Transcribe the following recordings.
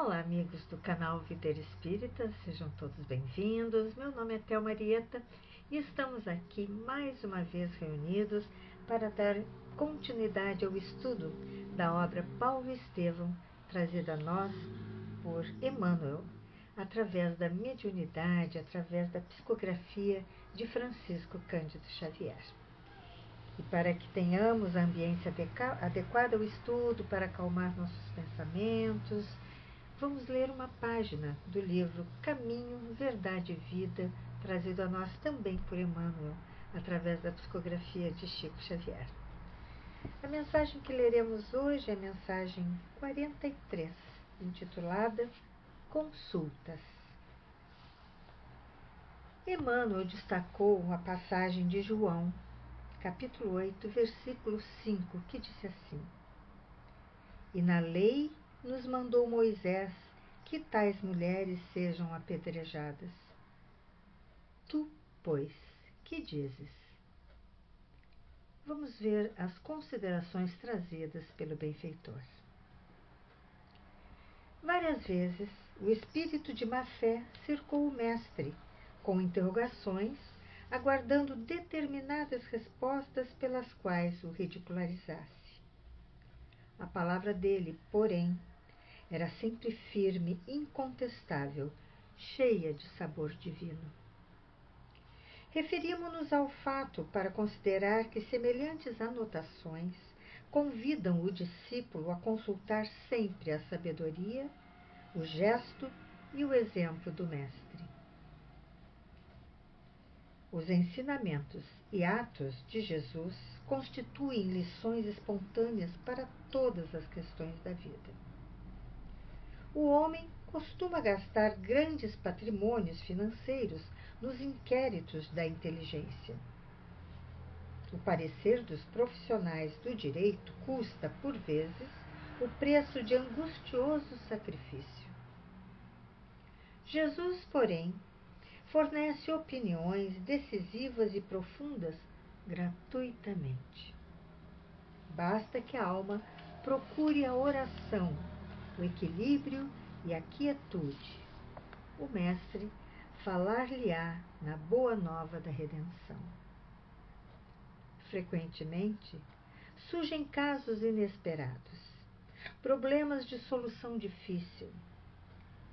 Olá, amigos do canal Videira Espírita, sejam todos bem-vindos. Meu nome é Théo Marieta e estamos aqui mais uma vez reunidos para dar continuidade ao estudo da obra Paulo Estevão, trazida a nós por Emmanuel, através da mediunidade, através da psicografia de Francisco Cândido Xavier. E para que tenhamos a ambiência adequada ao estudo, para acalmar nossos pensamentos, vamos ler uma página do livro Caminho, Verdade e Vida, trazido a nós também por Emmanuel, através da psicografia de Chico Xavier. A mensagem que leremos hoje é a mensagem 43, intitulada Consultas. Emmanuel destacou a passagem de João, capítulo 8, versículo 5, que disse assim: E na lei nos mandou Moisés que tais mulheres sejam apedrejadas. Tu, pois, que dizes? Vamos ver as considerações trazidas pelo benfeitor. Várias vezes, o espírito de má-fé cercou o mestre, com interrogações, aguardando determinadas respostas pelas quais o ridicularizasse. A palavra dele, porém, era sempre firme, incontestável, cheia de sabor divino. Referimos-nos ao fato para considerar que semelhantes anotações convidam o discípulo a consultar sempre a sabedoria, o gesto e o exemplo do mestre. Os ensinamentos e atos de Jesus constituem lições espontâneas para todas as questões da vida. O homem costuma gastar grandes patrimônios financeiros nos inquéritos da inteligência. O parecer dos profissionais do direito custa, por vezes, o preço de angustioso sacrifício. Jesus, porém, fornece opiniões decisivas e profundas gratuitamente. Basta que a alma procure a oração, o equilíbrio e a quietude. O Mestre falar-lhe-á na boa nova da redenção. Frequentemente, surgem casos inesperados, problemas de solução difícil.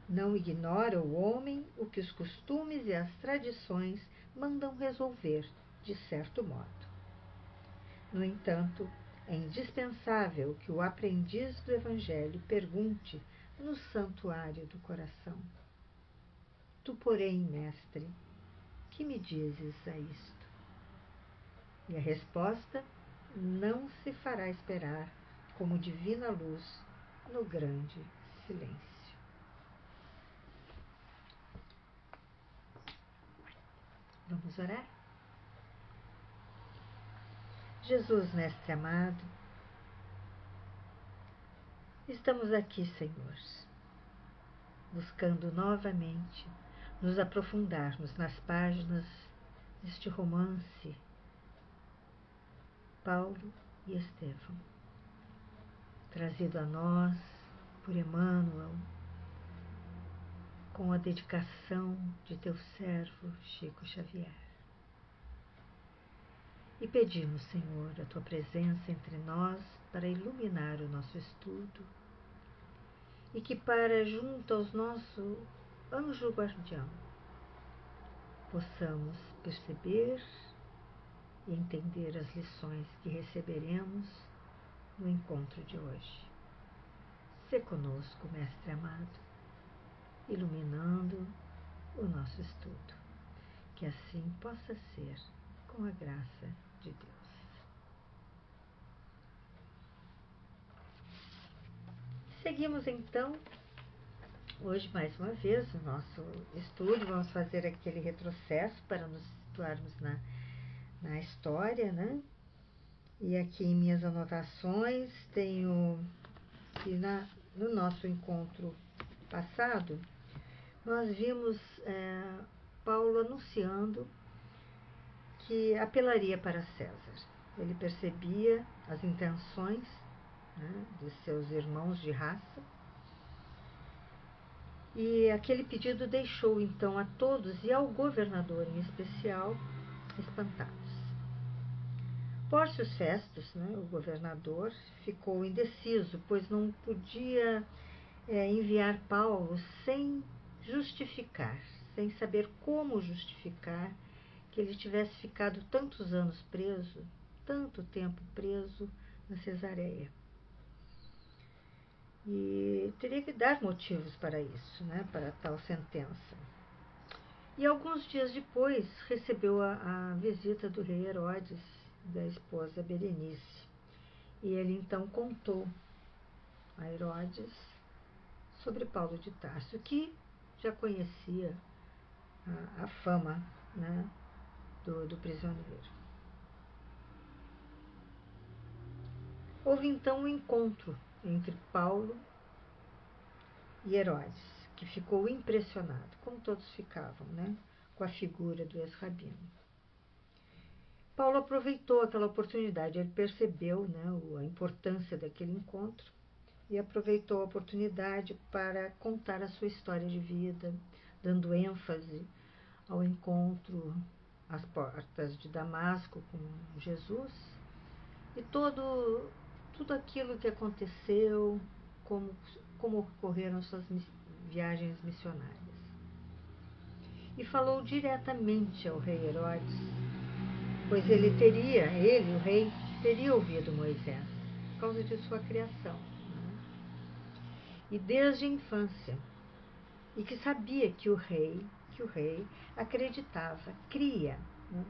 Não ignora o homem o que os costumes e as tradições mandam resolver, de certo modo. No entanto, é indispensável que o aprendiz do Evangelho pergunte no santuário do coração: Tu, porém, mestre, que me dizes a isto? E a resposta não se fará esperar, como divina luz no grande silêncio. Vamos orar? Jesus, Mestre amado, estamos aqui, Senhor, buscando novamente nos aprofundarmos nas páginas deste romance Paulo e Estevão, trazido a nós por Emmanuel, com a dedicação de teu servo Chico Xavier. E pedimos, Senhor, a tua presença entre nós para iluminar o nosso estudo e que para junto aos nosso anjo guardião possamos perceber e entender as lições que receberemos no encontro de hoje. Sê conosco, Mestre amado, iluminando o nosso estudo, que assim possa ser com a graça de Deus. Seguimos então, hoje mais uma vez, o nosso estudo. Vamos fazer aquele retrocesso para nos situarmos na história, né? E aqui em minhas anotações tenho que no nosso encontro passado, nós vimos Paulo anunciando que apelaria para César. Ele percebia as intenções, né, de seus irmãos de raça E aquele pedido deixou então a todos, e ao governador em especial, espantados. Pórcio Festus, né, o governador, ficou indeciso, pois não podia enviar Paulo sem justificar, sem saber como justificar que ele tivesse ficado tantos anos preso, tanto tempo preso na Cesareia. E teria que dar motivos para isso, né, para tal sentença. E alguns dias depois recebeu a visita do rei Herodes, da esposa Berenice. E ele então contou a Herodes sobre Paulo de Tarso, que já conhecia a fama, né, do prisioneiro. Houve então um encontro entre Paulo e Herodes, que ficou impressionado, como todos ficavam, né, com a figura do ex-rabino. Paulo aproveitou aquela oportunidade, ele percebeu, né, a importância daquele encontro e aproveitou a oportunidade para contar a sua história de vida, dando ênfase ao encontro às portas de Damasco com Jesus e tudo aquilo que aconteceu, como ocorreram suas viagens missionárias. E falou diretamente ao rei Herodes, pois o rei, teria ouvido Moisés, por causa de sua criação, né? E desde a infância, e que sabia que o rei acreditava, cria, né,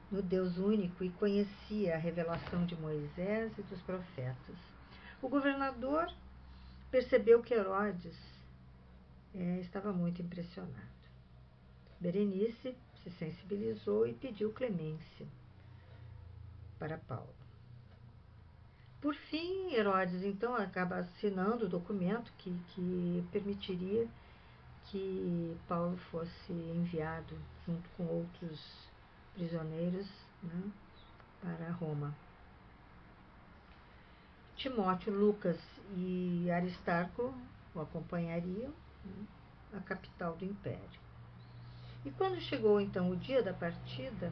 no Deus único, e conhecia a revelação de Moisés e dos profetas. O governador percebeu que Herodes estava muito impressionado. Berenice se sensibilizou e pediu clemência para Paulo. Por fim, Herodes então acaba assinando o documento que permitiria que Paulo fosse enviado junto com outros prisioneiros, né, para Roma. Timóteo, Lucas e Aristarco o acompanhariam, né, à capital do império. E quando chegou então o dia da partida,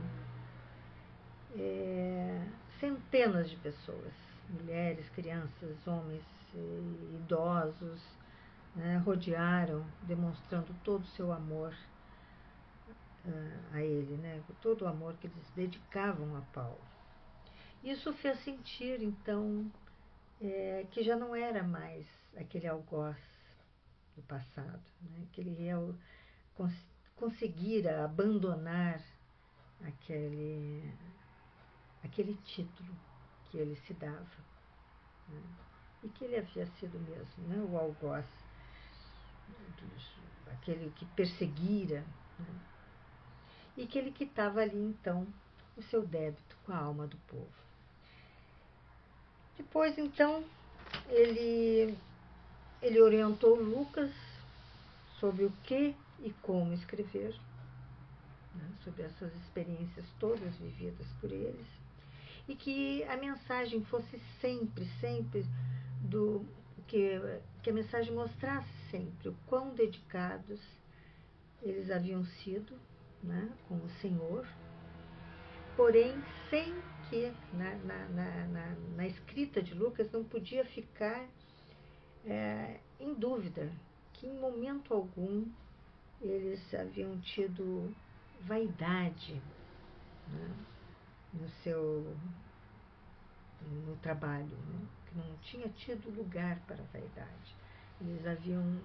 centenas de pessoas, mulheres, crianças, homens, idosos, né, rodearam, demonstrando todo o seu amor a ele, né, todo o amor que eles dedicavam a Paulo. Isso fez sentir, então, que já não era mais aquele algoz do passado, né, que ele conseguira abandonar aquele título que ele se dava, né, e que ele havia sido mesmo, né, o algoz, aquele que perseguira, né, e que ele quitava ali então o seu débito com a alma do povo. Depois então ele orientou Lucas sobre o que e como escrever, né, sobre essas experiências todas vividas por eles, e que a mensagem fosse sempre que a mensagem mostrasse sempre o quão dedicados eles haviam sido, né, com o Senhor, porém sem que na escrita de Lucas não podia ficar em dúvida que em momento algum eles haviam tido vaidade, né, no trabalho, né, que não tinha tido lugar para vaidade. Eles haviam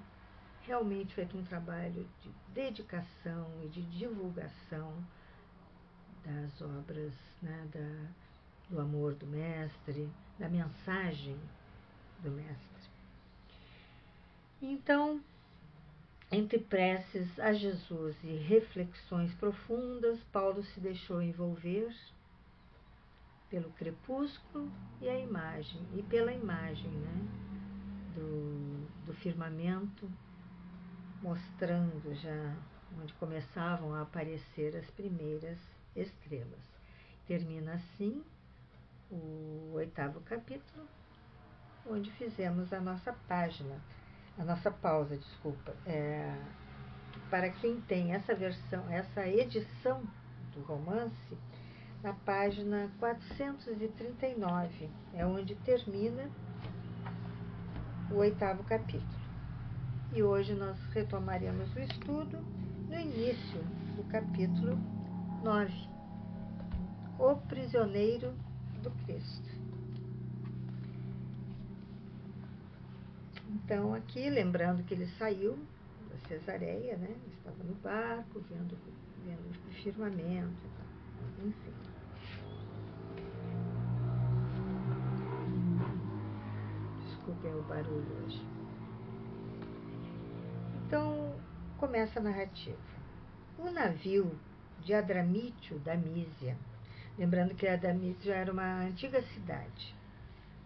realmente feito um trabalho de dedicação e de divulgação das obras, né, do amor do Mestre, da mensagem do Mestre. Então, entre preces a Jesus e reflexões profundas, Paulo se deixou envolver pelo crepúsculo e pela imagem, né, do firmamento, mostrando já onde começavam a aparecer as primeiras estrelas. Termina assim o 8º capítulo, onde fizemos a nossa página a nossa pausa, desculpa. Para quem tem essa versão, essa edição do romance, na página 439, é onde termina o 8º capítulo. E hoje nós retomaremos o estudo no início do capítulo 9, O Prisioneiro do Cristo. Então, aqui, lembrando que ele saiu da Cesareia, né? Estava no barco, vendo o firmamento e tal. Enfim. Desculpem o barulho hoje. Então, começa a narrativa. O navio de Adramítio da Mísia, lembrando que Adramítio já era uma antiga cidade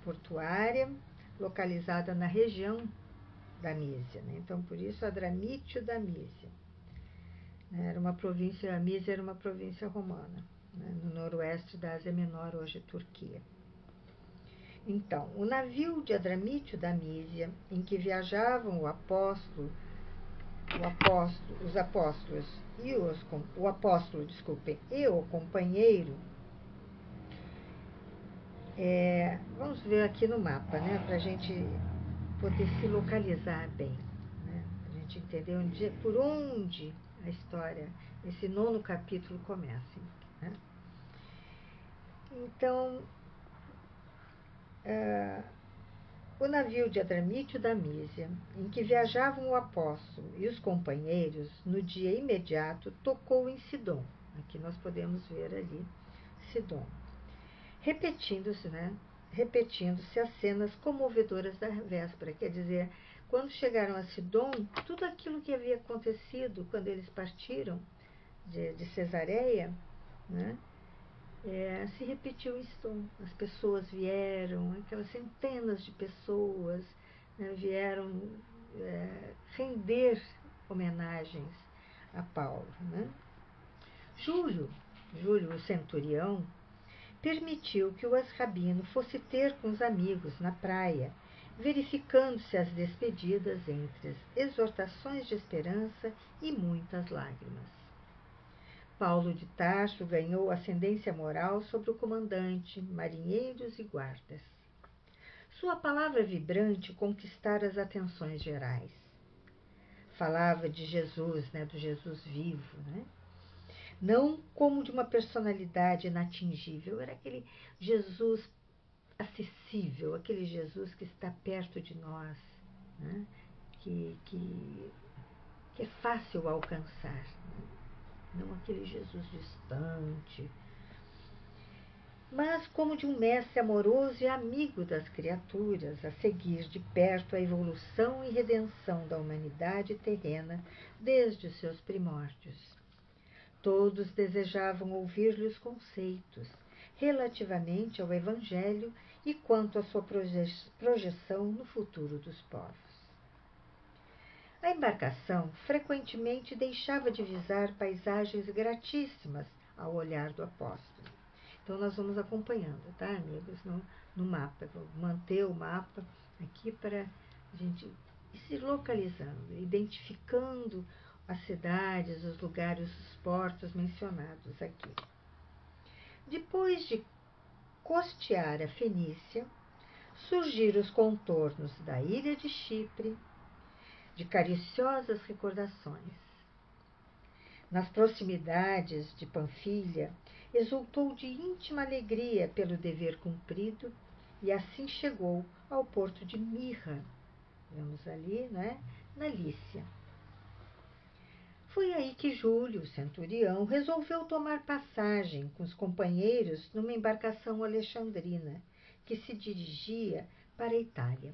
portuária, localizada na região da Mísia, né? Então, por isso, Adramítio da Mísia. Era uma província, a Mísia era uma província romana, né? No noroeste da Ásia Menor, hoje Turquia. Então, o navio de Adramítio da Mísia, em que viajavam os apóstolos e o companheiro, vamos ver aqui no mapa, né, para a gente poder se localizar bem, né, para a gente entender por onde a história, esse 9º capítulo começa, né? Então, o navio de Adramítio da Mísia, em que viajavam o apóstolo e os companheiros, no dia imediato, tocou em Sidom. Aqui nós podemos ver ali Sidom. Repetindo-se as cenas comovedoras da véspera. Quer dizer, quando chegaram a Sidom, tudo aquilo que havia acontecido quando eles partiram de Cesareia, né? Se repetiu em Sidom. As pessoas vieram, aquelas centenas de pessoas, né, vieram render homenagens a Paulo, né? Júlio, o centurião, permitiu que o ex-rabino fosse ter com os amigos na praia, verificando-se as despedidas entre as exortações de esperança e muitas lágrimas. Paulo de Tarso ganhou ascendência moral sobre o comandante, marinheiros e guardas. Sua palavra vibrante conquistara as atenções gerais. Falava de Jesus, né, do Jesus vivo, né? Não como de uma personalidade inatingível, era aquele Jesus acessível, aquele Jesus que está perto de nós, né? que é fácil alcançar, né? Não aquele Jesus distante, mas como de um mestre amoroso e amigo das criaturas, a seguir de perto a evolução e redenção da humanidade terrena desde os seus primórdios. Todos desejavam ouvir-lhe os conceitos relativamente ao Evangelho e quanto à sua projeção no futuro dos povos. A embarcação frequentemente deixava de visar paisagens gratíssimas ao olhar do apóstolo. Então, nós vamos acompanhando, tá, amigos, no mapa. Eu vou manter o mapa aqui para a gente ir se localizando, identificando as cidades, os lugares, os portos mencionados aqui. Depois de costear a Fenícia, surgiram os contornos da ilha de Chipre, de cariciosas recordações. Nas proximidades de Panfilha, exultou de íntima alegria pelo dever cumprido e assim chegou ao porto de Mirra, vemos ali, né, na Lícia. Foi aí que Júlio, o centurião, resolveu tomar passagem com os companheiros numa embarcação alexandrina, que se dirigia para a Itália.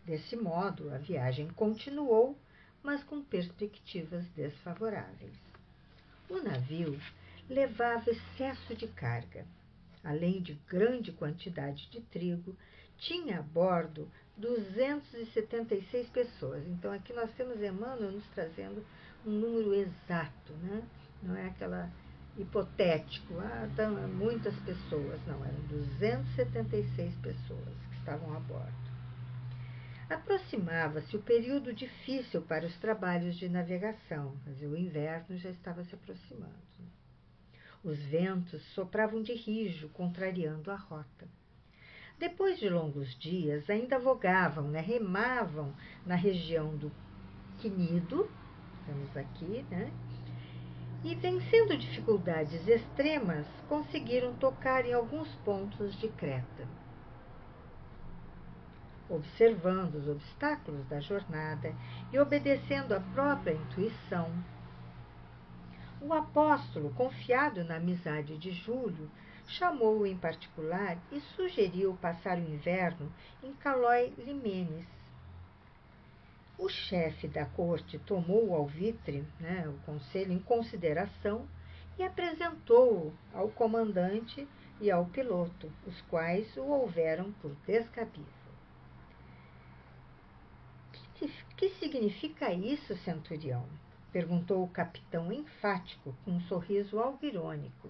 Desse modo, a viagem continuou, mas com perspectivas desfavoráveis. O navio levava excesso de carga. Além de grande quantidade de trigo, tinha a bordo 276 pessoas. Então, aqui nós temos Emmanuel nos trazendo um número exato, né? Não é aquela hipotético, muitas pessoas. Não, eram 276 pessoas que estavam a bordo. Aproximava-se o período difícil para os trabalhos de navegação, mas o inverno já estava se aproximando. Os ventos sopravam de rijo, contrariando a rota. Depois de longos dias, ainda vogavam, remavam na região do Quinido, estamos aqui, e vencendo dificuldades extremas, conseguiram tocar em alguns pontos de Creta. Observando os obstáculos da jornada e obedecendo à própria intuição, o apóstolo, confiado na amizade de Júlio, chamou-o em particular e sugeriu passar o inverno em Calói Limenes. O chefe da corte tomou o alvitre, o conselho, em consideração e apresentou-o ao comandante e ao piloto, os quais o houveram por descabido. Que significa isso, centurião? Perguntou o capitão enfático, com um sorriso algo irônico.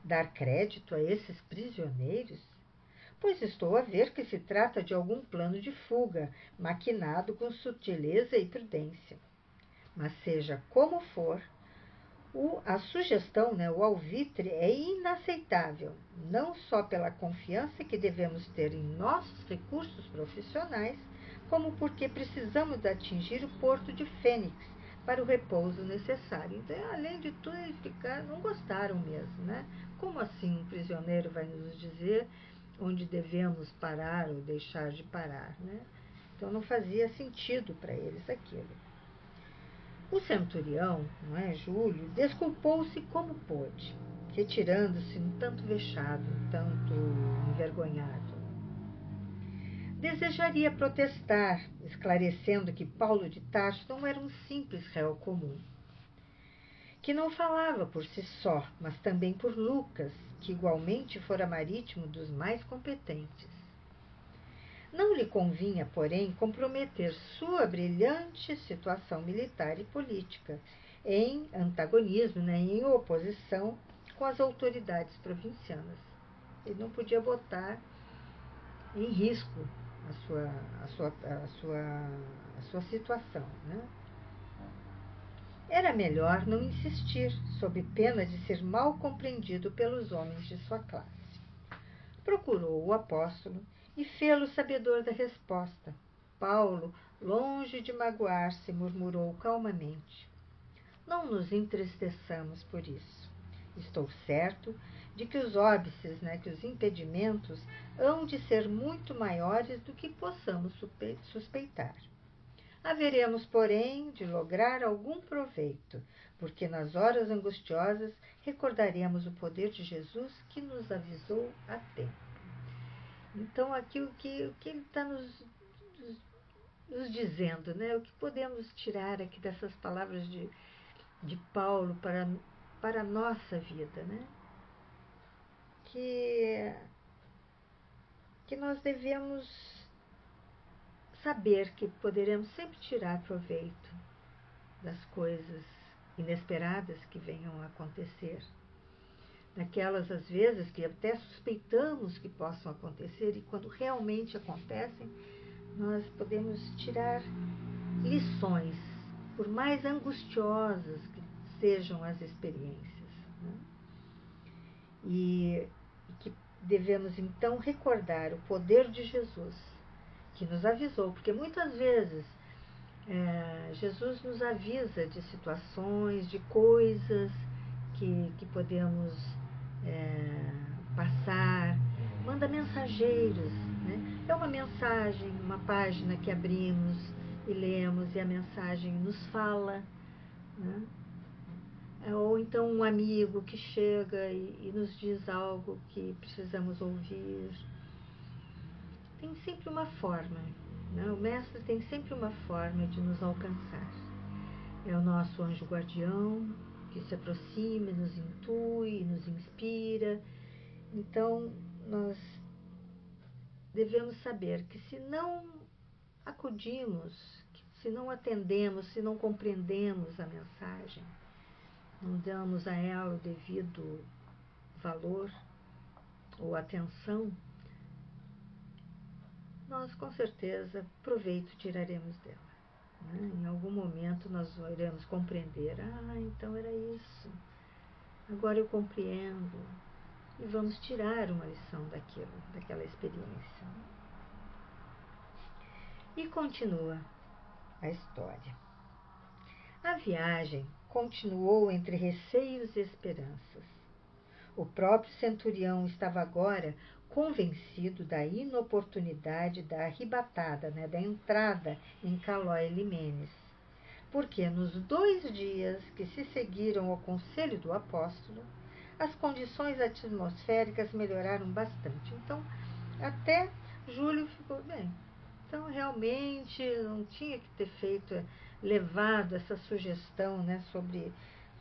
Dar crédito a esses prisioneiros? Pois estou a ver que se trata de algum plano de fuga, maquinado com sutileza e prudência. Mas seja como for, a sugestão, o alvitre, é inaceitável, não só pela confiança que devemos ter em nossos recursos profissionais, como porque precisamos atingir o porto de Fênix para o repouso necessário. Então, além de tudo, eles não gostaram mesmo, Como assim um prisioneiro vai nos dizer onde devemos parar ou deixar de parar, Então, não fazia sentido para eles aquilo. O centurião, Júlio, desculpou-se como pôde, retirando-se um tanto vexado, um tanto envergonhado. Desejaria protestar, esclarecendo que Paulo de Tarso não era um simples réu comum, que não falava por si só, mas também por Lucas, que igualmente fora marítimo dos mais competentes. Não lhe convinha, porém, comprometer sua brilhante situação militar e política em antagonismo, em oposição com as autoridades provincianas. Ele não podia botar em risco a sua situação. Era melhor não insistir, sob pena de ser mal compreendido pelos homens de sua classe. Procurou o apóstolo e fê-lo sabedor da resposta. Paulo, longe de magoar-se, murmurou calmamente: não nos entristeçamos por isso. Estou certo de que os óbices, que os impedimentos, hão de ser muito maiores do que possamos suspeitar. Haveremos, porém, de lograr algum proveito, porque nas horas angustiosas recordaremos o poder de Jesus que nos avisou a tempo. Então, aqui o que ele está nos dizendo, o que podemos tirar aqui dessas palavras de Paulo para a nossa vida, Que nós devemos saber que poderemos sempre tirar proveito das coisas inesperadas que venham a acontecer, daquelas às vezes que até suspeitamos que possam acontecer, e quando realmente acontecem, nós podemos tirar lições, por mais angustiosas que sejam as experiências. E que devemos então recordar o poder de Jesus, que nos avisou, porque muitas vezes Jesus nos avisa de situações, de coisas que podemos passar, manda mensageiros. É uma mensagem, uma página que abrimos e lemos e a mensagem nos fala. Ou então um amigo que chega e nos diz algo que precisamos ouvir. Tem sempre uma forma, o mestre tem sempre uma forma de nos alcançar. É o nosso anjo guardião que se aproxima, nos intui, nos inspira. Então, nós devemos saber que se não acudimos, se não atendemos, se não compreendemos a mensagem, não damos a ela o devido valor ou atenção, nós com certeza proveito tiraremos dela. Né? Em algum momento nós iremos compreender, então era isso, agora eu compreendo, e vamos tirar uma lição daquela experiência. E continua a história. A viagem continuou entre receios e esperanças. O próprio centurião estava agora convencido da inoportunidade da arrebatada, da entrada em Calói Limenes, porque nos 2 dias que se seguiram ao conselho do apóstolo, as condições atmosféricas melhoraram bastante. Então, até julho ficou bem. Então, realmente, não tinha que ter levado essa sugestão,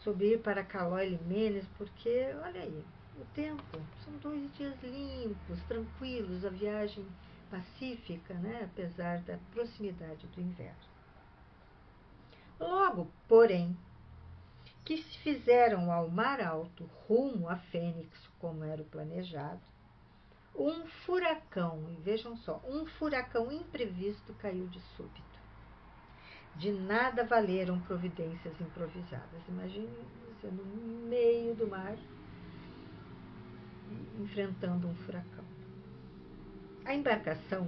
sobre ir para Calói Limenes, porque, olha aí, o tempo, são 2 dias limpos, tranquilos, a viagem pacífica, apesar da proximidade do inverno. Logo, porém, que se fizeram ao mar alto, rumo a Fênix, como era o planejado, um furacão, e vejam só, um furacão imprevisto caiu de súbito. De nada valeram providências improvisadas. Imagine você no meio do mar, enfrentando um furacão. A embarcação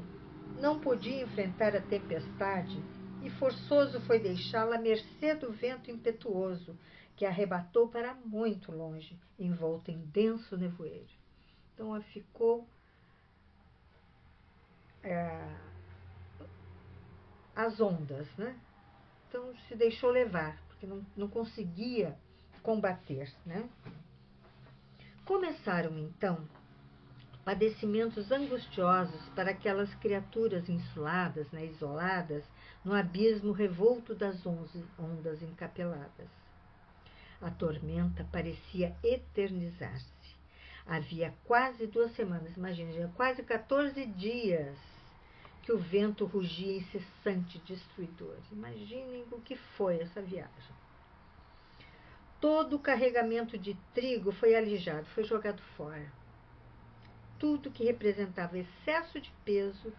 não podia enfrentar a tempestade e forçoso foi deixá-la à mercê do vento impetuoso, que a arrebatou para muito longe, envolta em denso nevoeiro. Então ela ficou às ondas, Então se deixou levar, porque não conseguia combater, Começaram então padecimentos angustiosos para aquelas criaturas insuladas, isoladas, no abismo revolto das ondas encapeladas. A tormenta parecia eternizar-se. Havia quase 2 semanas, imagine, quase 14 dias que o vento rugia incessante, destruidor. Imaginem o que foi essa viagem. Todo o carregamento de trigo foi alijado, foi jogado fora. Tudo que representava excesso de peso,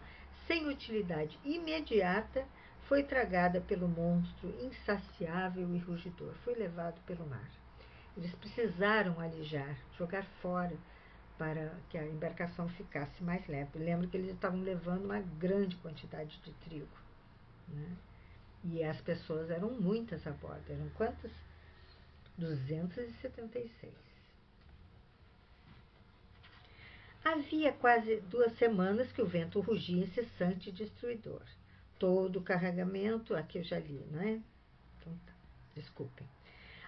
sem utilidade imediata, foi tragada pelo monstro insaciável e rugidor. Foi levado pelo mar. Eles precisaram alijar, jogar fora, para que a embarcação ficasse mais leve. Lembro que eles estavam levando uma grande quantidade de trigo. E as pessoas eram muitas a bordo. Eram quantas? 276. Havia quase 2 semanas que o vento rugia incessante e destruidor. Todo o carregamento, aqui eu já li, Então tá, desculpem.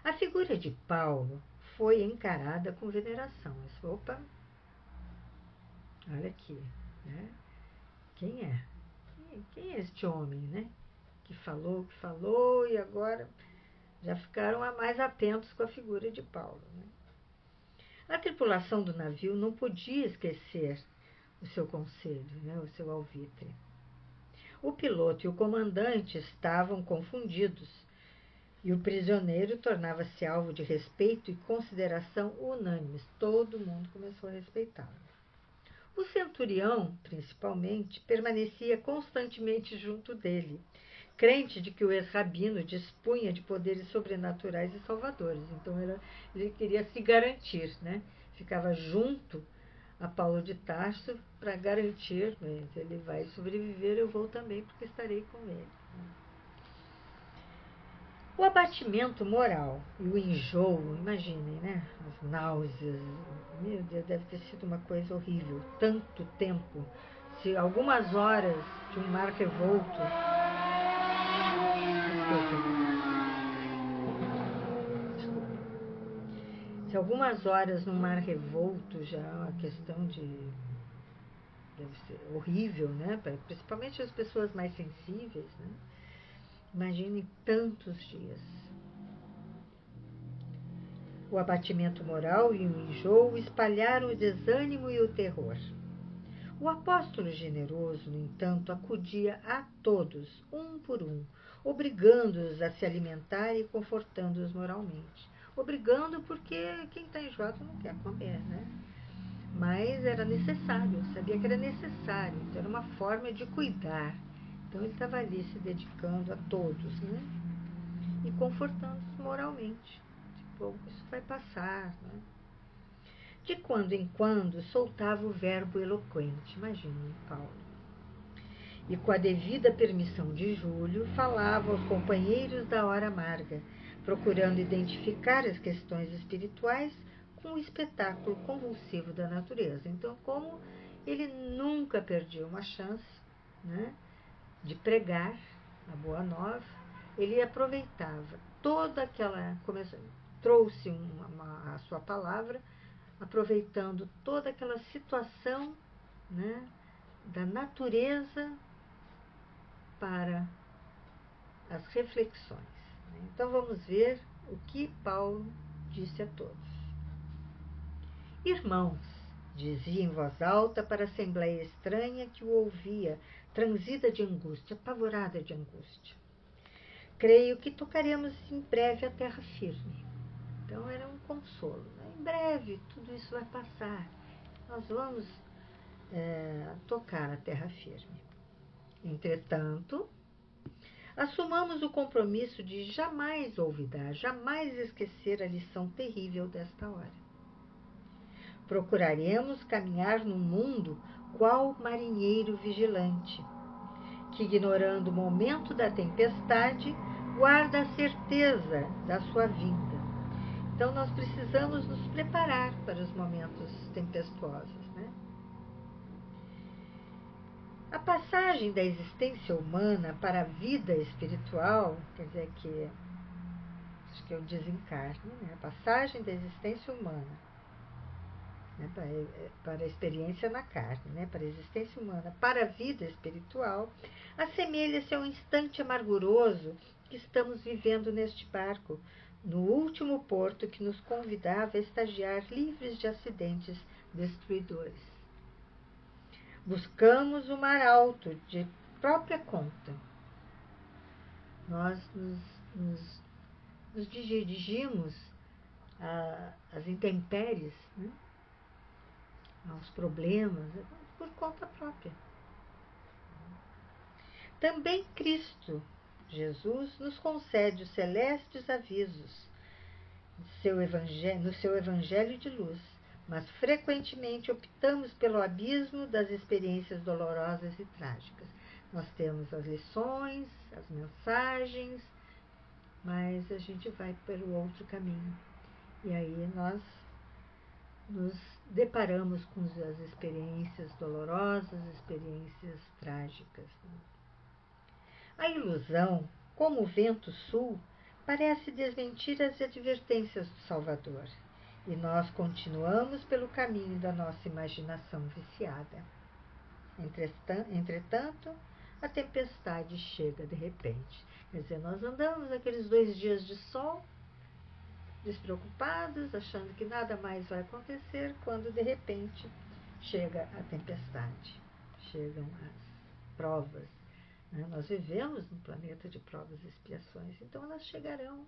A figura de Paulo foi encarada com veneração. Opa, olha aqui, Quem é? Quem é este homem, que falou e agora já ficaram mais atentos com a figura de Paulo, A tripulação do navio não podia esquecer o seu conselho, o seu alvitre. O piloto e o comandante estavam confundidos e o prisioneiro tornava-se alvo de respeito e consideração unânimes. Todo mundo começou a respeitá-lo. O centurião, principalmente, permanecia constantemente junto dele, crente de que o ex-rabino dispunha de poderes sobrenaturais e salvadores. Então ele queria se garantir, Ficava junto a Paulo de Tarso para garantir, se ele vai sobreviver, eu vou também, porque estarei com ele. O abatimento moral e o enjoo, imaginem, as náuseas, meu Deus, deve ter sido uma coisa horrível, tanto tempo, se algumas horas de um mar revolto, se algumas horas no mar revolto já é uma questão deve ser horrível, Principalmente as pessoas mais sensíveis, Imaginem tantos dias. O abatimento moral e o enjoo espalharam o desânimo e o terror. O apóstolo generoso, no entanto, acudia a todos, um por um, obrigando-os a se alimentar e confortando-os moralmente. Obrigando porque quem está enjoado não quer comer, mas era necessário, eu sabia que era necessário, então era uma forma de cuidar. Então ele estava ali se dedicando a todos, né? E confortando-os moralmente. Tipo, isso vai passar, né? De quando em quando soltava o verbo eloquente, imagine, Paulo. E com a devida permissão de Júlio, falava aos companheiros da hora amarga, procurando identificar as questões espirituais com o espetáculo convulsivo da natureza. Então, como ele nunca perdia uma chance, né, de pregar a boa nova, ele aproveitava toda aquela... trouxe a sua palavra, aproveitando toda aquela situação, né, da natureza para as reflexões. Então vamos ver o que Paulo disse a todos. Irmãos, dizia em voz alta para a assembleia estranha que o ouvia, transida de angústia, apavorada de angústia. Creio que tocaremos em breve a terra firme. Então era um consolo, né? Em breve tudo isso vai passar. Nós vamos tocar a terra firme. Entretanto, assumamos o compromisso de jamais olvidar, jamais esquecer a lição terrível desta hora. Procuraremos caminhar no mundo qual marinheiro vigilante, que, ignorando o momento da tempestade, guarda a certeza da sua vinda. Então, nós precisamos nos preparar para os momentos tempestuosos, né? A passagem da existência humana para a vida espiritual, quer dizer que acho que é o desencarne, né? A passagem da existência humana, né, para a experiência na carne, né, para a existência humana, para a vida espiritual, assemelha-se ao instante amarguroso que estamos vivendo neste barco, no último porto que nos convidava a estagiar livres de acidentes destruidores. Buscamos o mar alto de própria conta. Nós nos dirigimos às intempéries, né? Aos problemas, por conta própria. Também Cristo, Jesus, nos concede os celestes avisos no seu evangelho de luz, mas frequentemente optamos pelo abismo das experiências dolorosas e trágicas. Nós temos as lições, as mensagens, mas a gente vai pelo outro caminho. E aí nós nos deparamos com as experiências dolorosas, experiências trágicas. A ilusão, como o vento sul, parece desmentir as advertências do Salvador, e nós continuamos pelo caminho da nossa imaginação viciada. Entretanto, a tempestade chega de repente. Quer dizer, nós andamos aqueles 2 dias de sol, despreocupados, achando que nada mais vai acontecer, quando de repente chega a tempestade, chegam as provas, né? Nós vivemos num planeta de provas e expiações, então elas chegarão.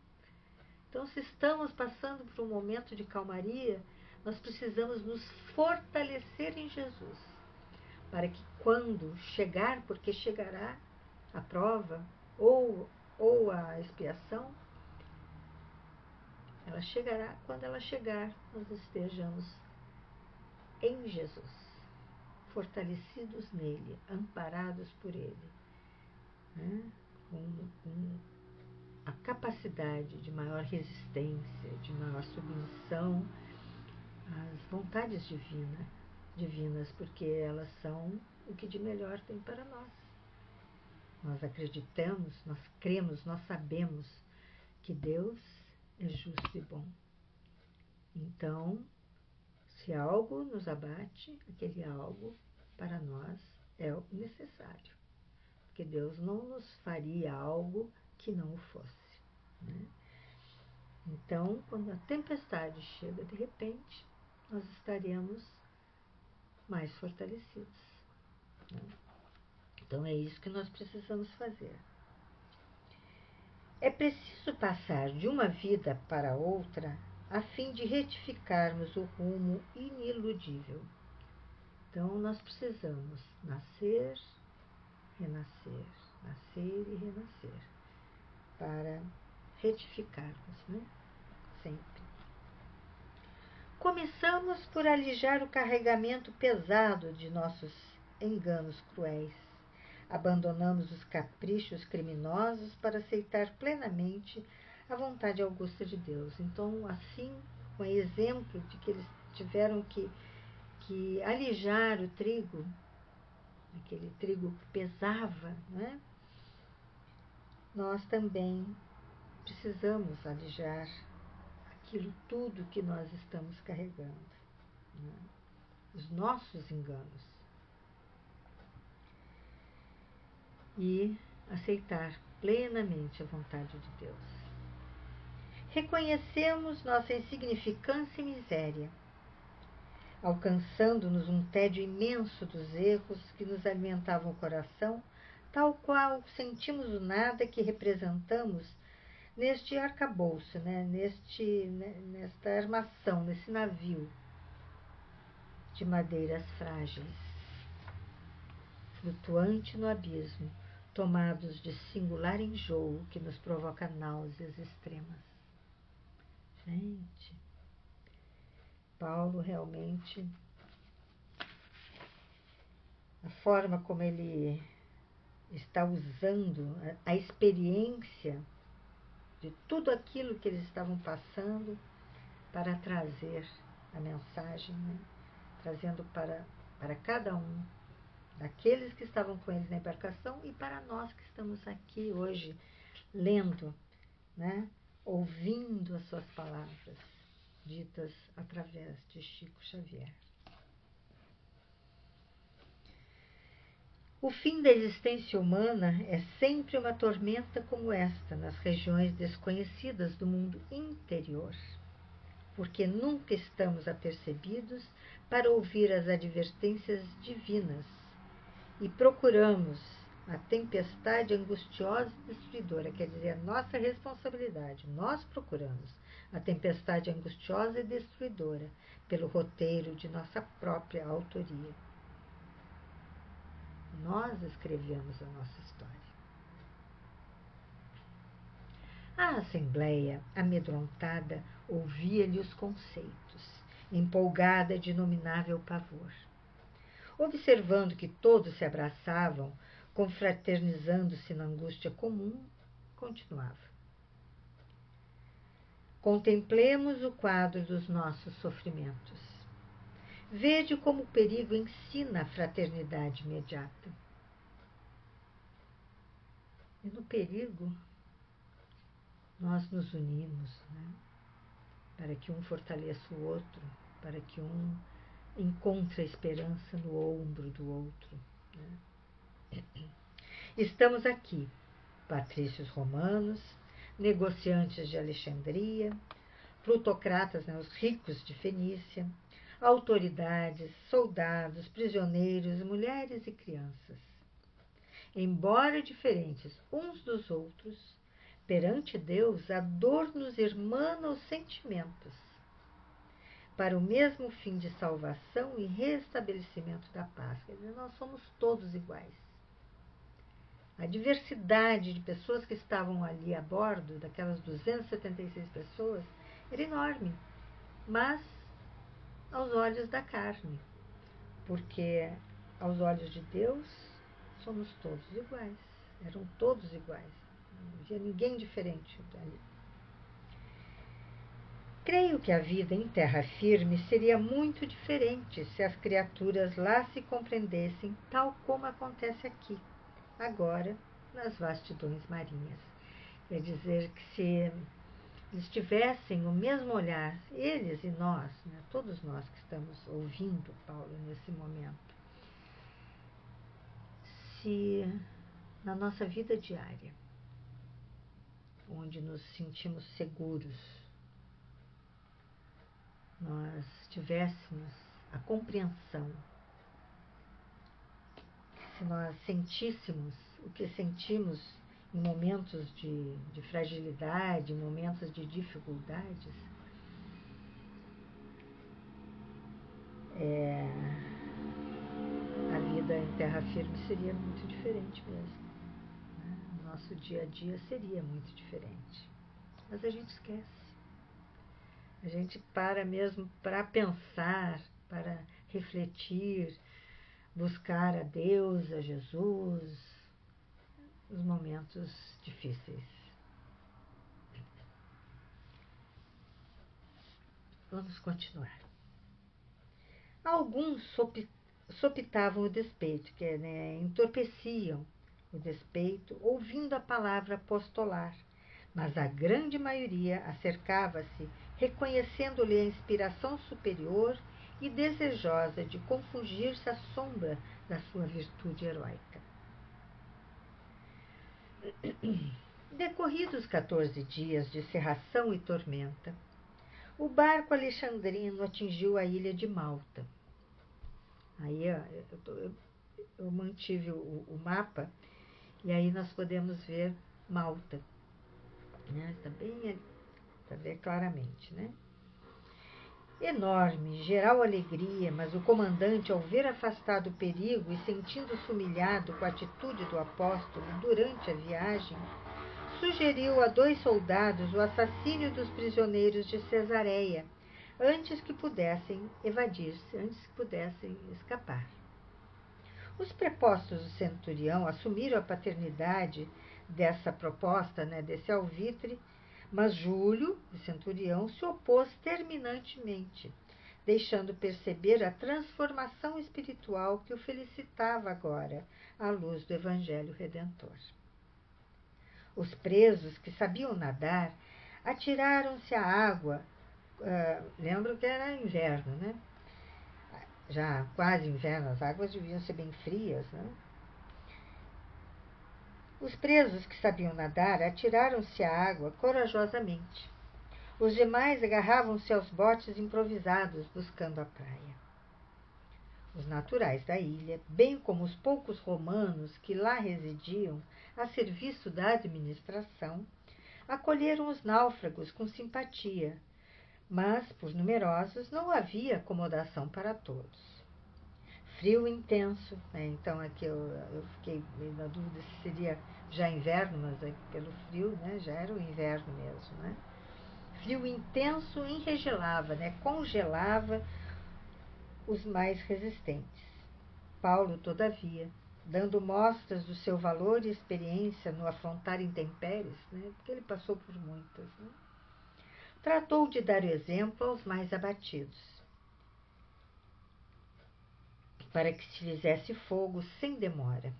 Então, se estamos passando por um momento de calmaria, nós precisamos nos fortalecer em Jesus, para que quando chegar, porque chegará a prova ou a expiação, ela chegará, quando ela chegar, nós estejamos em Jesus, fortalecidos nele, amparados por ele, né? com a capacidade de maior resistência, de maior submissão às vontades divinas, porque elas são o que de melhor tem para nós. Nós acreditamos, nós cremos, nós sabemos que Deus é justo e bom. Então, se algo nos abate, aquele algo para nós é o necessário. Porque Deus não nos faria algo que não o fosse, né? Então, quando a tempestade chega de repente, nós estaremos mais fortalecidos, né? Então, é isso que nós precisamos fazer. É preciso passar de uma vida para outra a fim de retificarmos o rumo iniludível. Então, nós precisamos nascer, renascer, nascer e renascer, para retificarmos, né? Sempre. Começamos por alijar o carregamento pesado de nossos enganos cruéis. Abandonamos os caprichos criminosos para aceitar plenamente a vontade augusta de Deus. Então, assim, com exemplo de que eles tiveram que alijar o trigo, aquele trigo que pesava, né? Nós também precisamos alijar aquilo tudo que nós estamos carregando, né? Os nossos enganos. E aceitar plenamente a vontade de Deus. Reconhecemos nossa insignificância e miséria, alcançando-nos um tédio imenso dos erros que nos alimentavam o coração, tal qual sentimos o nada que representamos neste arcabouço, né? Nesta armação, nesse navio de madeiras frágeis, flutuante no abismo, tomados de singular enjoo que nos provoca náuseas extremas. Gente, Paulo realmente, a forma como ele está usando a experiência de tudo aquilo que eles estavam passando para trazer a mensagem, né? Trazendo para cada um daqueles que estavam com eles na embarcação e para nós que estamos aqui hoje lendo, né? Ouvindo as suas palavras ditas através de Chico Xavier. O fim da existência humana é sempre uma tormenta como esta nas regiões desconhecidas do mundo interior, porque nunca estamos apercebidos para ouvir as advertências divinas e procuramos a tempestade angustiosa e destruidora, quer dizer, a nossa responsabilidade. Nós procuramos a tempestade angustiosa e destruidora pelo roteiro de nossa própria autoria. Nós escrevemos a nossa história. A assembleia, amedrontada, ouvia-lhe os conceitos, empolgada de inominável pavor. Observando que todos se abraçavam, confraternizando-se na angústia comum, continuava. Contemplemos o quadro dos nossos sofrimentos. Vede como o perigo ensina a fraternidade imediata. E no perigo, nós nos unimos, né? Para que um fortaleça o outro, para que um encontre a esperança no ombro do outro, né? Estamos aqui, patrícios romanos, negociantes de Alexandria, plutocratas, né, os ricos de Fenícia, autoridades, soldados, prisioneiros, mulheres e crianças. Embora diferentes uns dos outros, perante Deus a dor nos irmana os sentimentos, para o mesmo fim de salvação e restabelecimento da paz. Quer dizer, nós somos todos iguais. A diversidade de pessoas que estavam ali a bordo, daquelas 276 pessoas, era enorme, mas aos olhos da carne, porque aos olhos de Deus somos todos iguais, eram todos iguais, não havia ninguém diferente dali. Creio que a vida em terra firme seria muito diferente se as criaturas lá se compreendessem tal como acontece aqui, agora, nas vastidões marinhas. Quer dizer que se eles tivessem o mesmo olhar, eles e nós, né, todos nós que estamos ouvindo Paulo nesse momento, se na nossa vida diária, onde nos sentimos seguros, nós tivéssemos a compreensão, se nós sentíssemos o que sentimos em momentos de fragilidade, em momentos de dificuldades, vida em terra firme seria muito diferente mesmo, né? O nosso dia a dia seria muito diferente. Mas a gente esquece. A gente para mesmo para pensar, para refletir, buscar a Deus, a Jesus, nos momentos difíceis. Vamos continuar. Alguns sopitavam o despeito, que entorpeciam o despeito, ouvindo a palavra apostolar, mas a grande maioria acercava-se, reconhecendo-lhe a inspiração superior e desejosa de confugir-se à sombra da sua virtude heróica. Decorridos 14 dias de cerração e tormenta, o barco alexandrino atingiu a ilha de Malta. Aí eu mantive o mapa e aí nós podemos ver Malta, né? Está bem para ver claramente, né? Enorme, geral alegria, mas o comandante, ao ver afastado o perigo e sentindo-se humilhado com a atitude do apóstolo durante a viagem, sugeriu a 2 soldados o assassínio dos prisioneiros de Cesareia, antes que pudessem evadir-se, antes que pudessem escapar. Os prepostos do centurião assumiram a paternidade dessa proposta, desse alvitre, mas Júlio, o centurião, se opôs terminantemente, deixando perceber a transformação espiritual que o felicitava agora, à luz do Evangelho Redentor. Os presos que sabiam nadar atiraram-se à água. Lembro que era inverno, né? Já quase inverno, as águas deviam ser bem frias, né? Os presos que sabiam nadar atiraram-se à água corajosamente. Os demais agarravam-se aos botes improvisados, buscando a praia. Os naturais da ilha, bem como os poucos romanos que lá residiam a serviço da administração, acolheram os náufragos com simpatia, mas, por numerosos, não havia acomodação para todos. Frio intenso, então aqui eu fiquei na dúvida se seria já inverno, mas pelo frio, já era o inverno mesmo, né? Frio intenso enregelava, congelava os mais resistentes. Paulo, todavia, dando mostras do seu valor e experiência no afrontar intempéries, porque ele passou por muitas, tratou de dar o exemplo aos mais abatidos, para que se fizesse fogo sem demora.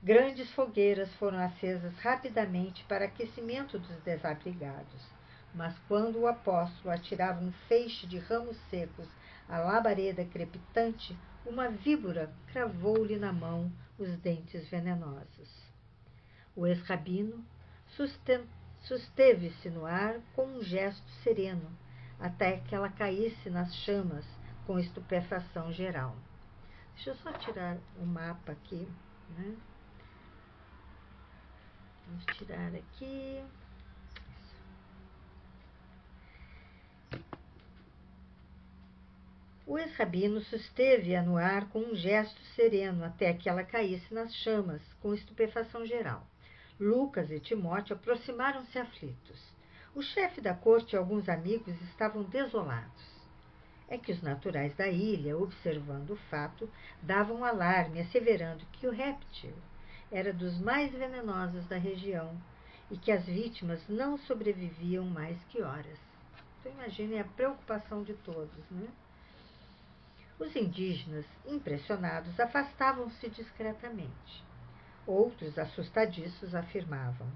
Grandes fogueiras foram acesas rapidamente para aquecimento dos desabrigados, mas quando o apóstolo atirava um feixe de ramos secos à labareda crepitante, uma víbora cravou-lhe na mão os dentes venenosos. O ex-rabino susteve-se no ar com um gesto sereno, até que ela caísse nas chamas com estupefação geral. Deixa eu só tirar o mapa aqui, Vamos tirar aqui. O ex-rabino susteve-a no ar com um gesto sereno até que ela caísse nas chamas, com estupefação geral. Lucas e Timóteo aproximaram-se aflitos. O chefe da corte e alguns amigos estavam desolados. É que os naturais da ilha, observando o fato, davam alarme, asseverando que o réptil era dos mais venenosos da região e que as vítimas não sobreviviam mais que horas. Então imaginem a preocupação de todos, Os indígenas, impressionados, afastavam-se discretamente. Outros, assustadiços, afirmavam: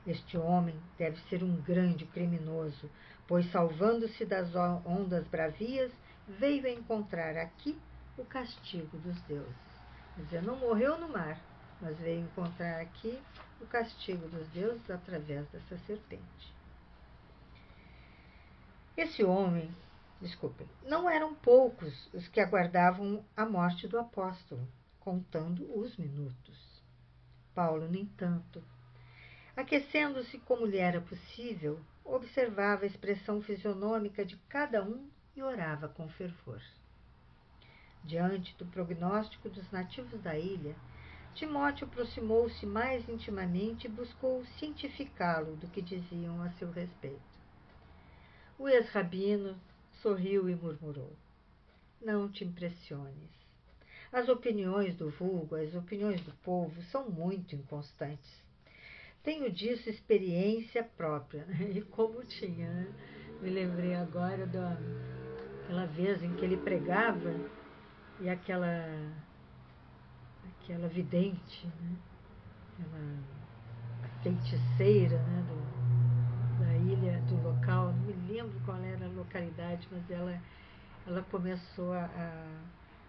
este homem deve ser um grande criminoso, pois, salvando-se das ondas bravias, veio a encontrar aqui o castigo dos deuses. Quer dizer, não morreu no mar, mas veio encontrar aqui o castigo dos deuses através dessa serpente. Não eram poucos os que aguardavam a morte do apóstolo, contando os minutos. Paulo, no entanto, aquecendo-se como lhe era possível, observava a expressão fisionômica de cada um e orava com fervor. Diante do prognóstico dos nativos da ilha, Timóteo aproximou-se mais intimamente e buscou cientificá-lo do que diziam a seu respeito. O ex-rabino sorriu e murmurou: Não te impressiones. As opiniões do vulgo, as opiniões do povo são muito inconstantes. Tenho disso experiência própria, né? E como tinha, né? Me lembrei agora daquela vez em que ele pregava e aquela vidente, né? A feiticeira, né? Da ilha, do local, não me lembro qual era a localidade, mas ela começou a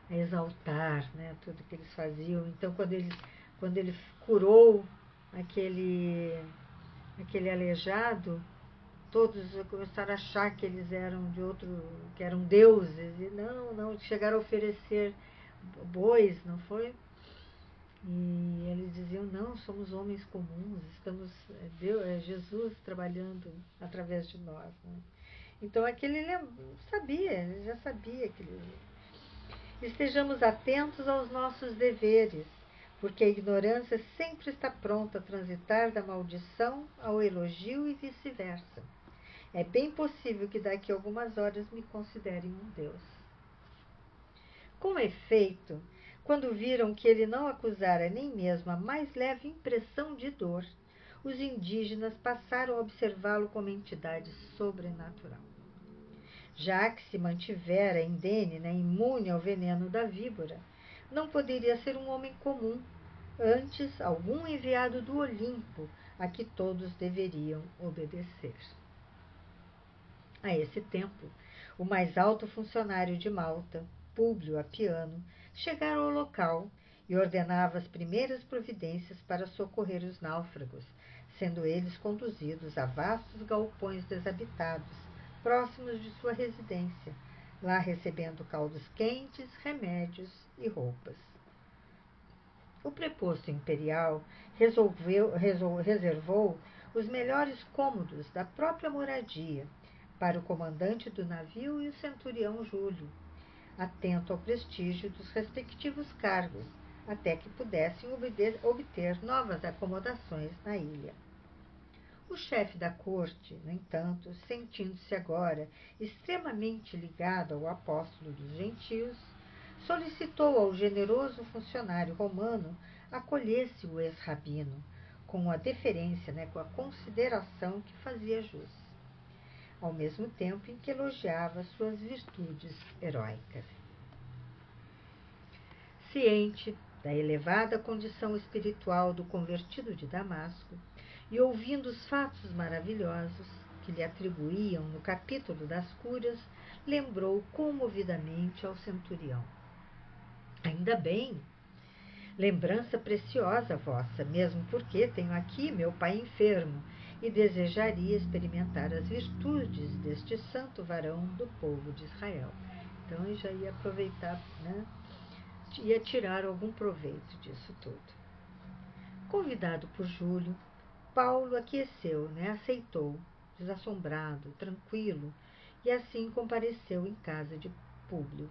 exaltar, né, tudo que eles faziam. Então, quando ele curou aquele aleijado, todos começaram a achar que eles eram que eram deuses, e não, chegaram a oferecer bois, não foi? E eles diziam, não, somos homens comuns, Jesus trabalhando através de nós. Né? Então ele já sabia que estejamos atentos aos nossos deveres, porque a ignorância sempre está pronta a transitar da maldição ao elogio e vice-versa. É bem possível que daqui a algumas horas me considerem um Deus. Com efeito, quando viram que ele não acusara nem mesmo a mais leve impressão de dor, os indígenas passaram a observá-lo como entidade sobrenatural. Já que se mantivera indene, né, imune ao veneno da víbora, não poderia ser um homem comum, antes algum enviado do Olimpo a que todos deveriam obedecer. A esse tempo, o mais alto funcionário de Malta, Públio Apiano, chegara ao local e ordenava as primeiras providências para socorrer os náufragos, sendo eles conduzidos a vastos galpões desabitados, próximos de sua residência, lá recebendo caldos quentes, remédios e roupas. O preposto imperial reservou os melhores cômodos da própria moradia para o comandante do navio e o centurião Júlio, atento ao prestígio dos respectivos cargos, até que pudessem obter novas acomodações na ilha. O chefe da corte, no entanto, sentindo-se agora extremamente ligado ao apóstolo dos gentios, solicitou ao generoso funcionário romano acolhesse o ex-rabino, com a deferência, com a consideração que fazia jus, ao mesmo tempo em que elogiava suas virtudes heróicas. Ciente da elevada condição espiritual do convertido de Damasco e ouvindo os fatos maravilhosos que lhe atribuíam no capítulo das curas, lembrou comovidamente ao centurião: Ainda bem, lembrança preciosa vossa, mesmo porque tenho aqui meu pai enfermo e desejaria experimentar as virtudes deste santo varão do povo de Israel. Então, ele já ia aproveitar, ia tirar algum proveito disso tudo. Convidado por Júlio, Paulo aqueceu, aceitou, desassombrado, tranquilo, e assim compareceu em casa de Públio.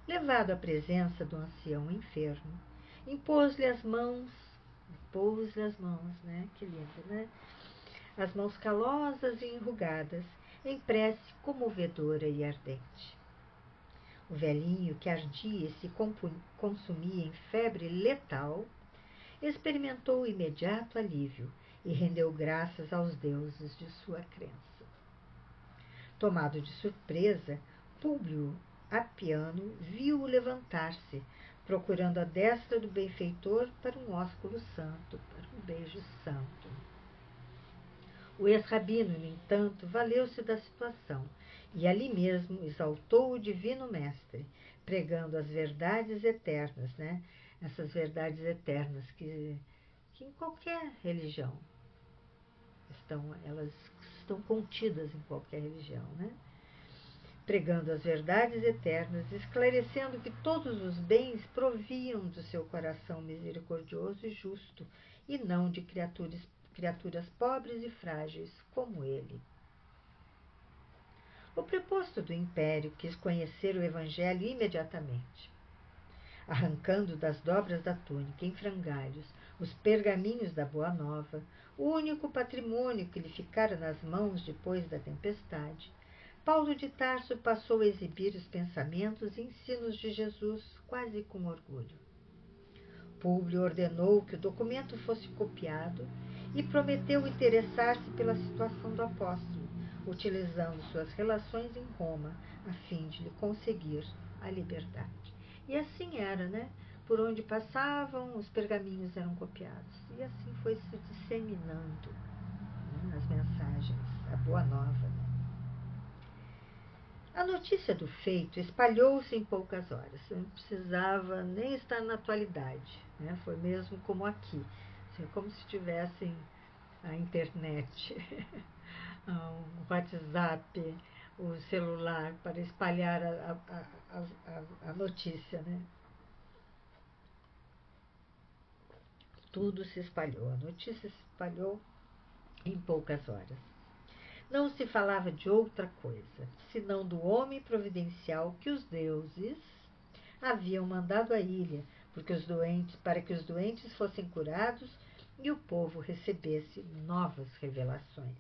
Levado à presença do ancião enfermo, impôs-lhe as mãos, que lindo, as mãos calosas e enrugadas, em prece comovedora e ardente. O velhinho, que ardia e se consumia em febre letal, experimentou o imediato alívio e rendeu graças aos deuses de sua crença. Tomado de surpresa, Públio Apiano viu-o levantar-se, procurando a destra do benfeitor para um ósculo santo, para um beijo santo. O ex-rabino, no entanto, valeu-se da situação e ali mesmo exaltou o divino mestre, pregando as verdades eternas, essas verdades eternas que em qualquer religião elas estão contidas em qualquer religião, pregando as verdades eternas, esclarecendo que todos os bens proviam do seu coração misericordioso e justo, e não de criaturas pobres e frágeis como ele. O preposto do império quis conhecer o evangelho imediatamente. Arrancando das dobras da túnica, em frangalhos, os pergaminhos da Boa Nova, o único patrimônio que lhe ficara nas mãos depois da tempestade, Paulo de Tarso passou a exibir os pensamentos e ensinos de Jesus, quase com orgulho. Públio ordenou que o documento fosse copiado e prometeu interessar-se pela situação do apóstolo, utilizando suas relações em Roma, a fim de lhe conseguir a liberdade. E assim era, né? Por onde passavam, os pergaminhos eram copiados. E assim foi se disseminando, né, as mensagens, a Boa Nova. Né? A notícia do feito espalhou-se em poucas horas. Não precisava nem estar na atualidade. Né? Foi mesmo como aqui. Assim, como se tivessem a internet, o WhatsApp, o celular para espalhar a notícia. Né? Tudo se espalhou. A notícia se espalhou em poucas horas. Não se falava de outra coisa, senão do homem providencial que os deuses haviam mandado à ilha, para que os doentes fossem curados e o povo recebesse novas revelações.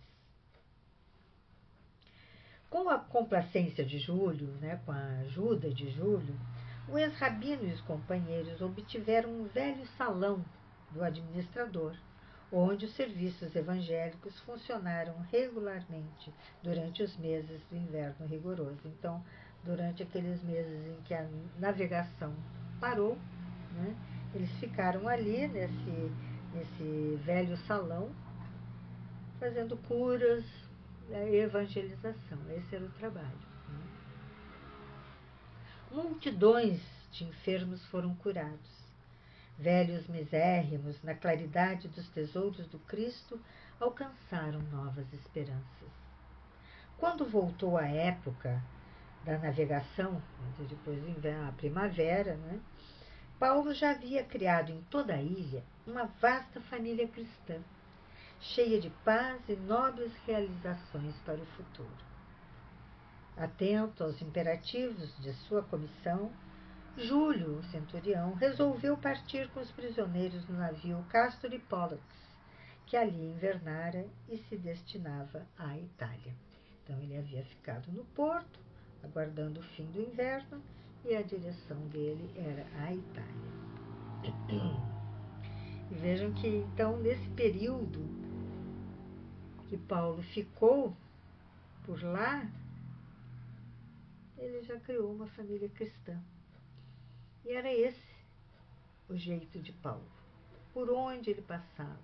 Com a complacência de Júlio, né, com a ajuda de Júlio, o ex-rabino e os companheiros obtiveram um velho salão do administrador, onde os serviços evangélicos funcionaram regularmente durante os meses do inverno rigoroso. Então, durante aqueles meses em que a navegação parou, né, eles ficaram ali nesse velho salão, fazendo curas e evangelização. Esse era o trabalho. Né. Multidões de enfermos foram curados. Velhos misérrimos, na claridade dos tesouros do Cristo, alcançaram novas esperanças. Quando voltou a época da navegação, depois do inverno, a primavera, né, Paulo já havia criado em toda a ilha uma vasta família cristã, cheia de paz e nobres realizações para o futuro. Atento aos imperativos de sua comissão, Júlio, o centurião, resolveu partir com os prisioneiros no navio Castor e Pollux, que ali invernara e se destinava à Itália. Então ele havia ficado no porto, aguardando o fim do inverno, e a direção dele era a Itália. E vejam que, então, nesse período que Paulo ficou por lá, ele já criou uma família cristã. E era esse o jeito de Paulo. Por onde ele passava,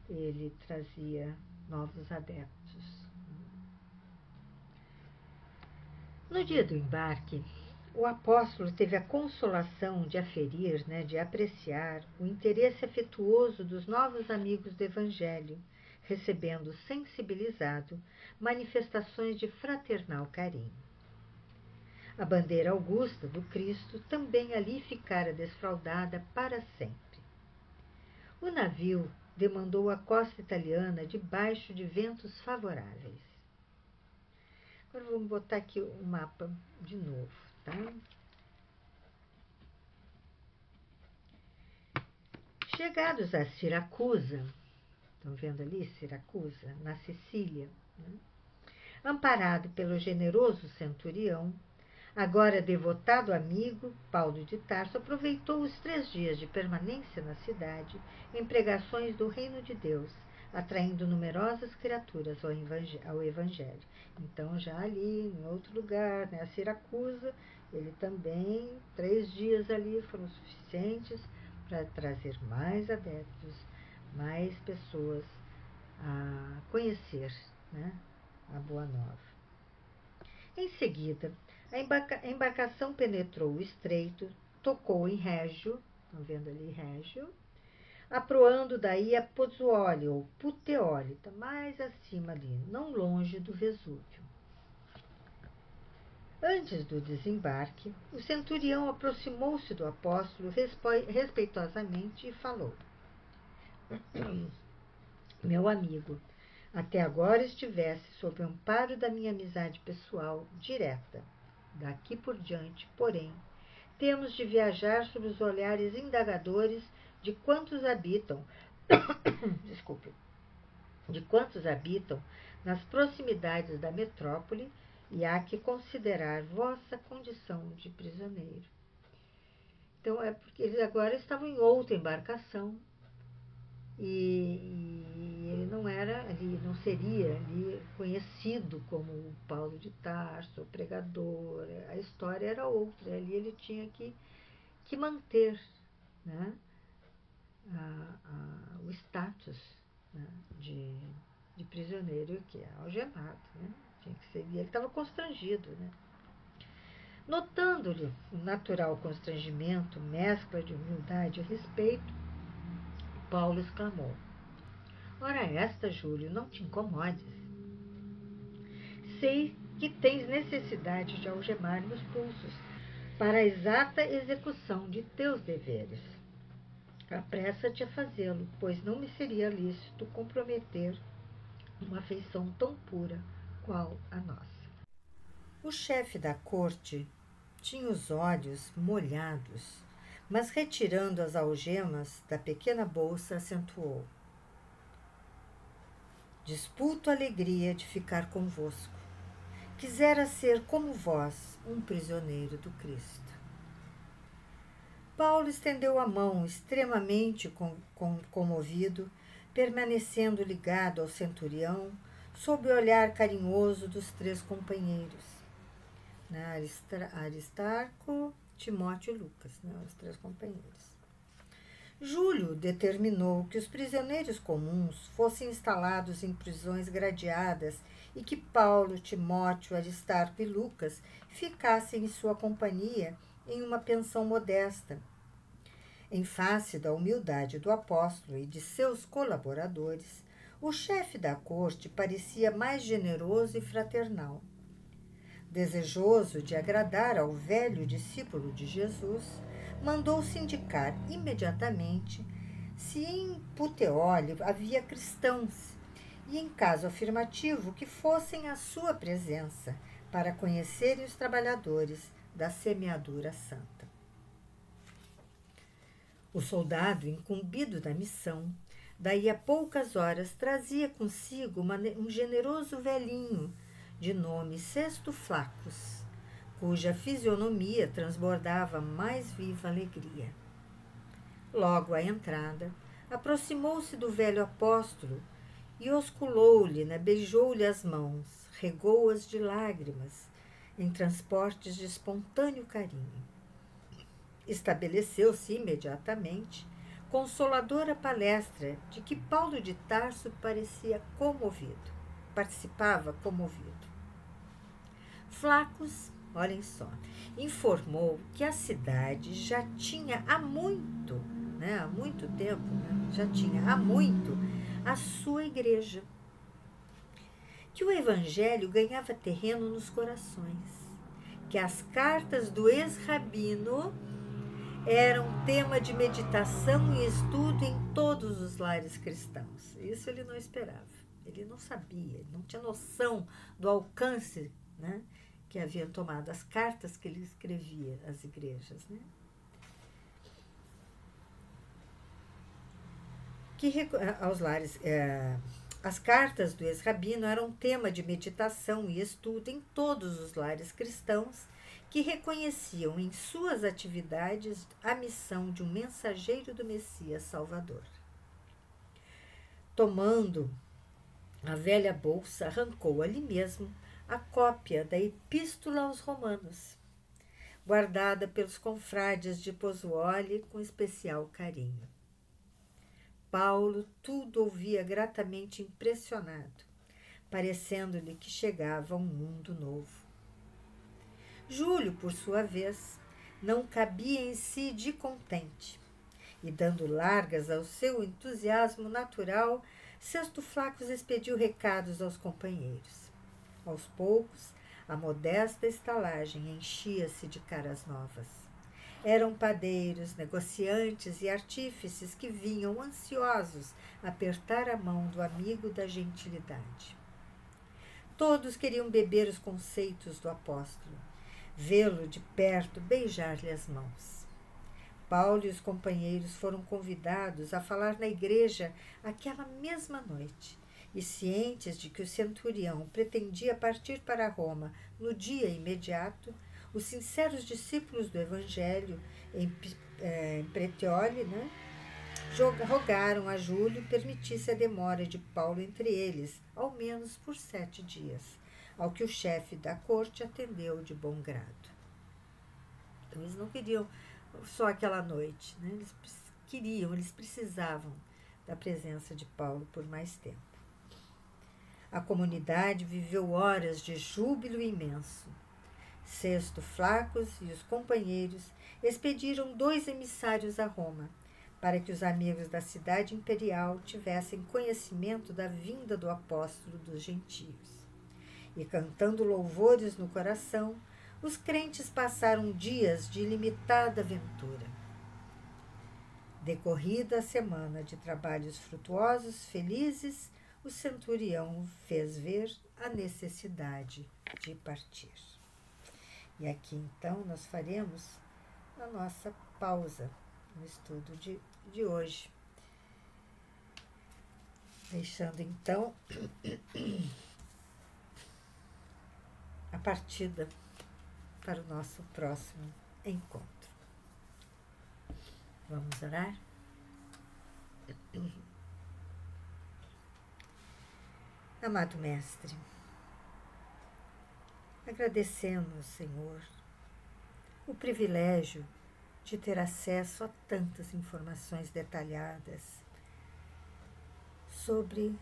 ele trazia novos adeptos. No dia do embarque, o apóstolo teve a consolação de aferir, de apreciar o interesse afetuoso dos novos amigos do Evangelho, recebendo sensibilizado manifestações de fraternal carinho. A bandeira augusta do Cristo também ali ficara desfraldada para sempre. O navio demandou a costa italiana debaixo de ventos favoráveis. Agora vamos botar aqui o mapa de novo, tá? Chegados a Siracusa, estão vendo ali Siracusa, na Sicília, né? Amparado pelo generoso centurião, agora devotado amigo, Paulo de Tarso aproveitou os 3 dias de permanência na cidade em pregações do reino de Deus, atraindo numerosas criaturas ao Evangelho. Então, já ali, em outro lugar, a Siracusa, ele também, 3 dias ali foram suficientes para trazer mais adeptos, mais pessoas a conhecer, a Boa Nova. Em seguida, a embarcação penetrou o estreito, tocou em Régio, estão vendo ali Régio, aproando daí a Pozzuoli, ou Puteoli, está mais acima ali, não longe do Vesúvio. Antes do desembarque, o centurião aproximou-se do apóstolo respeitosamente e falou: Meu amigo, até agora estivesse sob o amparo da minha amizade pessoal direta. Daqui por diante, porém, temos de viajar sob os olhares indagadores de quantos habitam, desculpe, de quantos habitam nas proximidades da metrópole, e há que considerar vossa condição de prisioneiro. Então, é porque eles agora estavam em outra embarcação e ele não era ali, não seria ali conhecido como o Paulo de Tarso, o pregador. A história era outra. Ali ele tinha que manter, né, o status, né, de prisioneiro, que é algemado, né? Tinha que ser, e ele estava constrangido, né? Notando-lhe o natural constrangimento, mescla de humildade e respeito, Paulo exclamou: ora esta, Júlio, não te incomodes. Sei que tens necessidade de algemar meus pulsos para a exata execução de teus deveres. Apressa-te a fazê-lo, pois não me seria lícito comprometer uma afeição tão pura qual a nossa. O chefe da corte tinha os olhos molhados, mas retirando as algemas da pequena bolsa, acentuou: disputo a alegria de ficar convosco. Quisera ser como vós, um prisioneiro do Cristo. Paulo estendeu a mão, extremamente comovido, permanecendo ligado ao centurião, sob o olhar carinhoso dos 3 companheiros, né? Aristarco, Timóteo e Lucas, né? Os 3 companheiros. Júlio determinou que os prisioneiros comuns fossem instalados em prisões gradeadas e que Paulo, Timóteo, Aristarco e Lucas ficassem em sua companhia em uma pensão modesta. Em face da humildade do apóstolo e de seus colaboradores, o chefe da corte parecia mais generoso e fraternal. Desejoso de agradar ao velho discípulo de Jesus, mandou-se indicar imediatamente se em Puteoli havia cristãos e, em caso afirmativo, que fossem à sua presença para conhecerem os trabalhadores da semeadura santa. O soldado, incumbido da missão, daí a poucas horas trazia consigo um generoso velhinho de nome Sesto Flacos, cuja fisionomia transbordava mais viva alegria. Logo à entrada, aproximou-se do velho apóstolo e osculou-lhe, né, beijou-lhe as mãos, regou-as de lágrimas, em transportes de espontâneo carinho. Estabeleceu-se imediatamente consoladora palestra de que Paulo de Tarso participava comovido. Flacos, olhem só, informou que a cidade já tinha há muito tempo, a sua igreja, que o evangelho ganhava terreno nos corações, que as cartas do ex-rabino eram tema de meditação e estudo em todos os lares cristãos. Isso ele não esperava, ele não sabia, ele não tinha noção do alcance, né, que haviam tomado as cartas que ele escrevia às igrejas, né? Aos lares, as cartas do ex-rabino eram tema de meditação e estudo em todos os lares cristãos que reconheciam em suas atividades a missão de um mensageiro do Messias Salvador. Tomando a velha bolsa, arrancou ali mesmo a cópia da Epístola aos Romanos, guardada pelos confrades de Pozzuoli com especial carinho. Paulo tudo ouvia gratamente impressionado, parecendo-lhe que chegava a um mundo novo. Júlio, por sua vez, não cabia em si de contente, e, dando largas ao seu entusiasmo natural, Sesto Flacos expediu recados aos companheiros. Aos poucos, a modesta estalagem enchia-se de caras novas. Eram padeiros, negociantes e artífices que vinham ansiosos apertar a mão do amigo da gentilidade. Todos queriam beber os conceitos do apóstolo, vê-lo de perto, beijar-lhe as mãos. Paulo e os companheiros foram convidados a falar na igreja aquela mesma noite, e cientes de que o centurião pretendia partir para Roma no dia imediato, os sinceros discípulos do Evangelho em Puteoli, rogaram a Júlio permitisse a demora de Paulo entre eles, ao menos por 7 dias, ao que o chefe da corte atendeu de bom grado. Então eles não queriam só aquela noite, né? Eles precisavam da presença de Paulo por mais tempo. A comunidade viveu horas de júbilo imenso. Sexto Flacos e os companheiros expediram 2 emissários a Roma, para que os amigos da cidade imperial tivessem conhecimento da vinda do apóstolo dos gentios. E cantando louvores no coração, os crentes passaram dias de ilimitada aventura. Decorrida a semana de trabalhos frutuosos, felizes, o centurião fez ver a necessidade de partir. E aqui, então, nós faremos a nossa pausa no estudo de hoje. Deixando, então, a partida para o nosso próximo encontro. Vamos orar? Amado Mestre, agradecemos, Senhor, o privilégio de ter acesso a tantas informações detalhadas sobre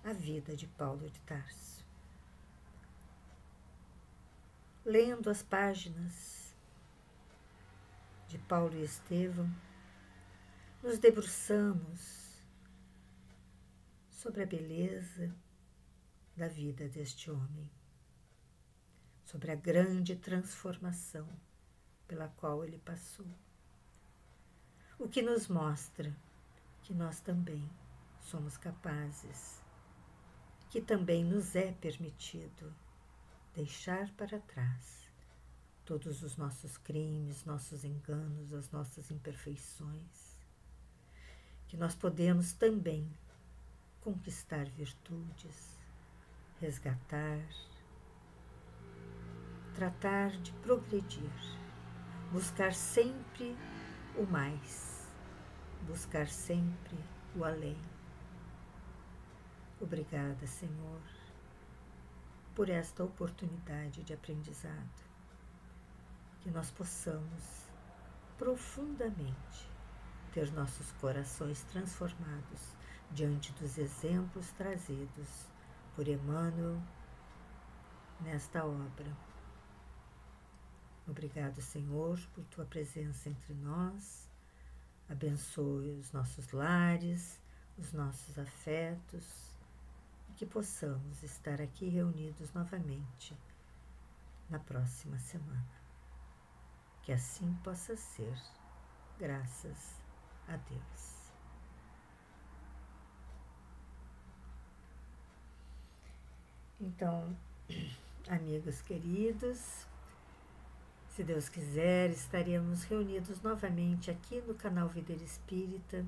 a vida de Paulo de Tarso. Lendo as páginas de Paulo e Estevão, nos debruçamos sobre a beleza da vida deste homem, sobre a grande transformação pela qual ele passou, o que nos mostra que nós também somos capazes, que também nos é permitido deixar para trás todos os nossos crimes, nossos enganos, as nossas imperfeições, que nós podemos também conquistar virtudes, resgatar, tratar de progredir, buscar sempre o mais, buscar sempre o além. Obrigada, Senhor, por esta oportunidade de aprendizado, que nós possamos profundamente ter nossos corações transformados diante dos exemplos trazidos por Emmanuel nesta obra. Obrigado, Senhor, por tua presença entre nós. Abençoe os nossos lares, os nossos afetos, e que possamos estar aqui reunidos novamente na próxima semana. Que assim possa ser, graças a Deus. Então, amigos queridos, se Deus quiser, estaremos reunidos novamente aqui no canal Videira Espírita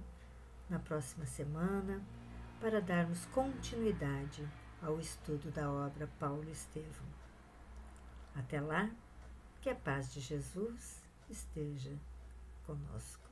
na próxima semana para darmos continuidade ao estudo da obra Paulo Estevão. Até lá, que a paz de Jesus esteja conosco.